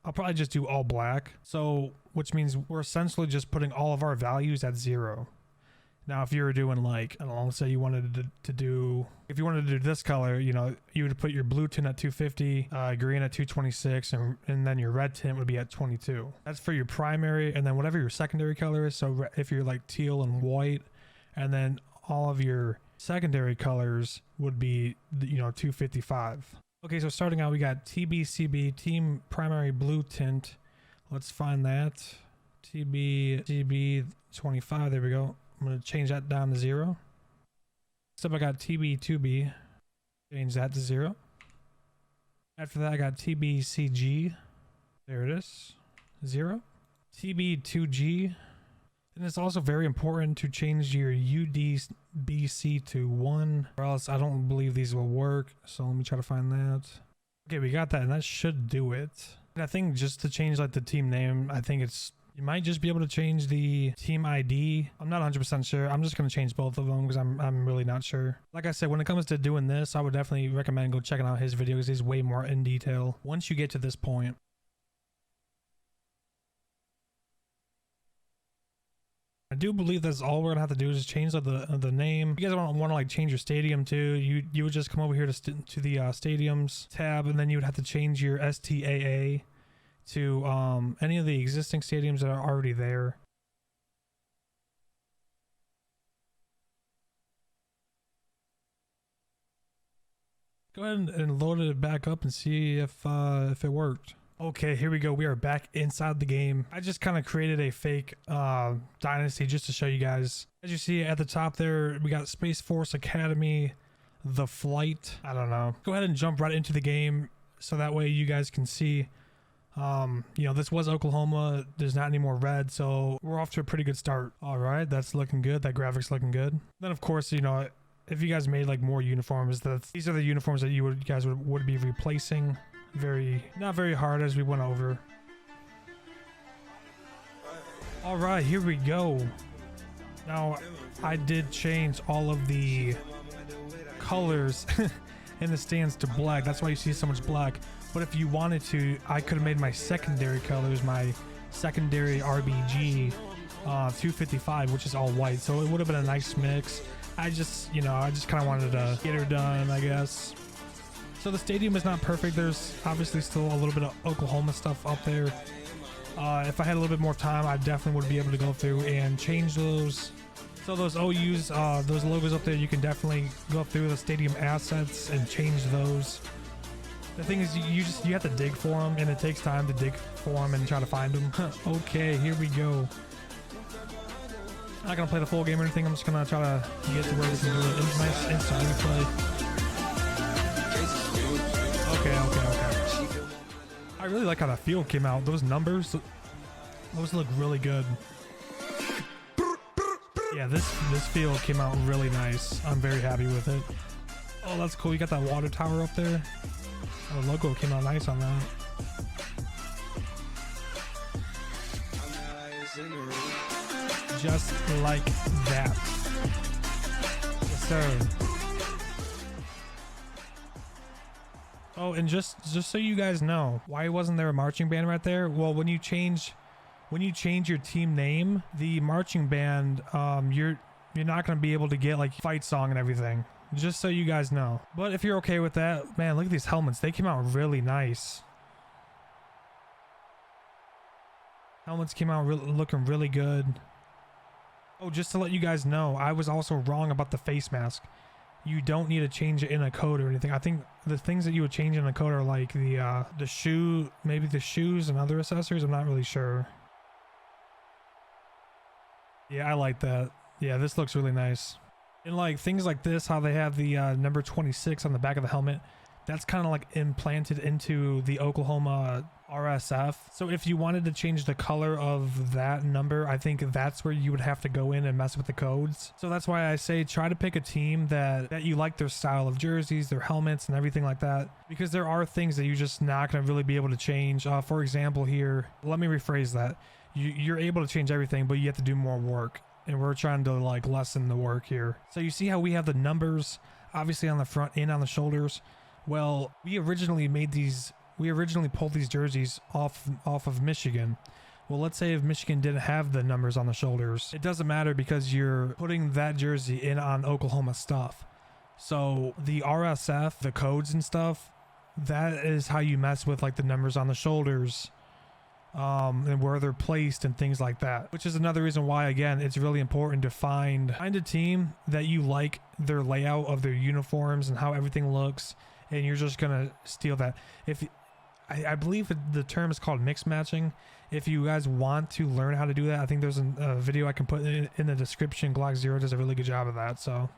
I'll probably just do all black. So, which means we're essentially just putting all of our values at 0. Now, if you were doing like, I don't know, let's say you wanted to do, if you wanted to do this color, you know, you would put your blue tint at 250, green at 226, and then your red tint would be at 22. That's for your primary, and then whatever your secondary color is. So if you're like teal and white, and then all of your secondary colors would be, you know, 255. Okay, so starting out, we got TBCB, Team Primary Blue Tint. Let's find that. TBCB 25, there we go. I'm going to change that down to 0. Next up, I got TB2B. Change that to 0. After that, I got TBCG. There it is. 0. TB2G. And it's also very important to change your UDBC to 1, or else I don't believe these will work. So let me try to find that. Okay, we got that, and that should do it. And I think just to change like the team name, I think you might just be able to change the team ID. I'm not 100% sure. I'm just going to change both of them because I'm really not sure. Like I said, when it comes to doing this, I would definitely recommend go checking out his video because he's way more in detail once you get to this point. I do believe that's all we're gonna have to do is just change the name. If you guys want to like change your stadium too, you would just come over here to the stadiums tab, and then you would have to change your STAA to any of the existing stadiums that are already there. Go ahead and load it back up and see if it worked. Okay, here we go. We are back inside the game. I just kind of created a fake dynasty just to show you guys. As you see at the top there, we got Space Force Academy, The Flight. I don't know. Go ahead and jump right into the game so that way you guys can see. You know, this was Oklahoma. There's not any more red, so we're off to a pretty good start. All right, that's looking good. That graphic's looking good. Then, of course, you know, if you guys made like more uniforms, these are the uniforms that you guys would be replacing. Not very hard as we went over. All right, here we go. Now I did change all of the colors in the stands to black. That's why you see so much black. But if you wanted to, I could have made my secondary colors, my secondary RBG 255, which is all white, so it would have been a nice mix. I just kind of wanted to get her done, I guess. So the stadium is not perfect. There's obviously still a little bit of Oklahoma stuff up there. If I had a little bit more time, I definitely would be able to go through and change those. So those OUs, those logos up there, you can definitely go through the stadium assets and change those. The thing is, you have to dig for them, and it takes time to dig for them and try to find them. Okay, here we go. I'm not gonna play the full game or anything. I'm just gonna try to get to where we can do it. It's nice instant replay. Okay. I really like how that field came out. Those numbers, those look really good. Yeah, this field came out really nice. I'm very happy with it. Oh, that's cool. You got that water tower up there. Oh, the logo came out nice on that. Just like that. Yes, sir. Oh, and just so you guys know, why wasn't there a marching band right there? Well, when you change your team name, the marching band, you're not gonna be able to get like fight song and everything. Just so you guys know. But if you're okay with that, man, look at these helmets. They came out really nice. Helmets came out looking really good. Oh, just to let you guys know, I was also wrong about the face mask. You don't need to change it in a code or anything. I think the things that you would change in a code are like the shoe, maybe the shoes and other accessories. I'm not really sure. Yeah, I like that. Yeah, this looks really nice. And like things like this, how they have the number 26 on the back of the helmet, that's kind of like implanted into the Oklahoma RSF. So if you wanted to change the color of that number, I think that's where you would have to go in and mess with the codes. So that's why I say try to pick a team that you like their style of jerseys, their helmets and everything like that, because there are things that you're just not going to really be able to change. For example here, let me rephrase that. You're able to change everything, but you have to do more work, and we're trying to like lessen the work here. So you see how we have the numbers obviously on the front and on the shoulders. Well, we originally pulled these jerseys off of Michigan. Well, let's say if Michigan didn't have the numbers on the shoulders, it doesn't matter because you're putting that jersey in on Oklahoma stuff. So the RSF, the codes and stuff, that is how you mess with like the numbers on the shoulders, and where they're placed and things like that, which is another reason why, again, it's really important to find a team that you like their layout of their uniforms and how everything looks, and you're just gonna steal that. If I believe the term is called mix matching. If you guys want to learn how to do that, I think there's a video I can put in the description. Glock 0 does a really good job of that. So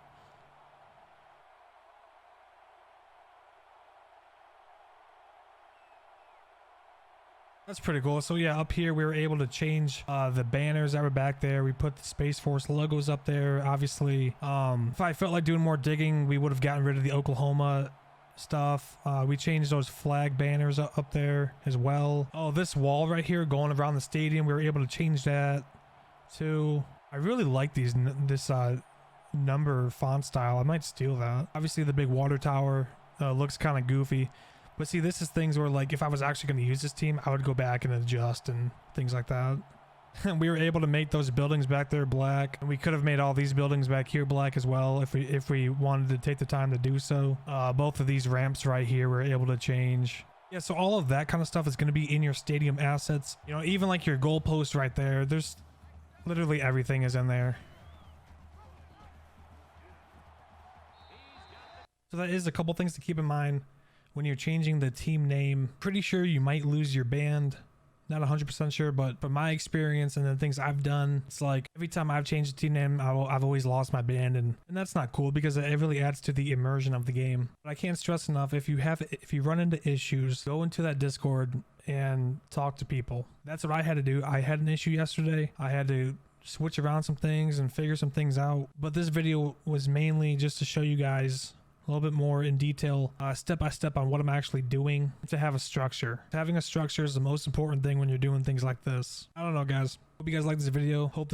that's pretty cool. So yeah, up here we were able to change the banners that were back there. We put the Space Force logos up there. Obviously, if I felt like doing more digging, we would have gotten rid of the Oklahoma stuff. We changed those flag banners up there as well. Oh, this wall right here going around the stadium, we were able to change that too. I really like this number font style. I might steal that. Obviously the big water tower looks kind of goofy, but see, this is things where like if I was actually going to use this team, I would go back and adjust and things like that. We were able to make those buildings back there black, and we could have made all these buildings back here black as well if we wanted to take the time to do so. Both of these ramps right here we're able to change. Yeah, so all of that kind of stuff is going to be in your stadium assets. You know, even like your goalpost right there, there's literally everything is in there. So that is a couple things to keep in mind when you're changing the team name. Pretty sure you might lose your band. Not 100% sure, but from my experience and the things I've done, it's like every time I've changed the team name, I've always lost my band, and that's not cool because it really adds to the immersion of the game. But I can't stress enough, if you run into issues, go into that Discord and talk to people. That's what I had to do. I had an issue yesterday. I had to switch around some things and figure some things out. But this video was mainly just to show you guys a little bit more in detail, step by step on what I'm actually doing to have a structure. Having a structure is the most important thing when you're doing things like this. I don't know, guys. Hope you guys like this video. Hope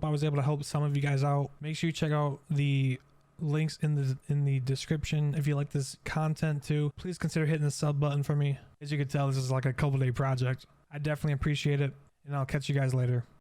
I was able to help some of you guys out. Make sure you check out the links in the description if you like this content too. Please consider hitting the sub button for me. As you can tell, this is like a couple day project. I definitely appreciate it, and I'll catch you guys later.